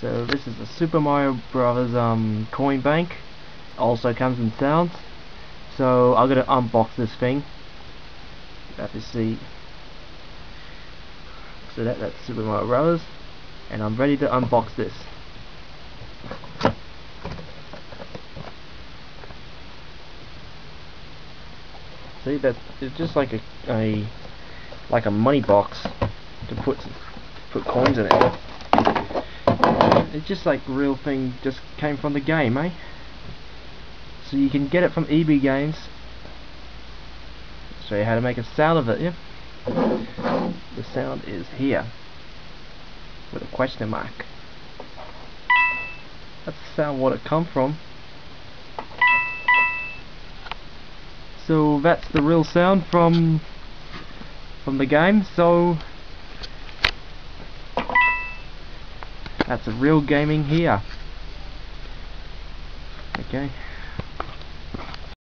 So this is the Super Mario Brothers coin bank. Also comes in sounds. So I'm gonna unbox this thing. You have to see. So that's Super Mario Brothers, and I'm ready to unbox this. See, that it's just like a money box to put coins in it. It's just like the real thing, just came from the game, eh? So you can get it from EB Games. Show you how to make a sound of it, yeah? The sound is here with a question mark. That's the sound what it come from. So that's the real sound from the game. So that's a real gaming here. Okay.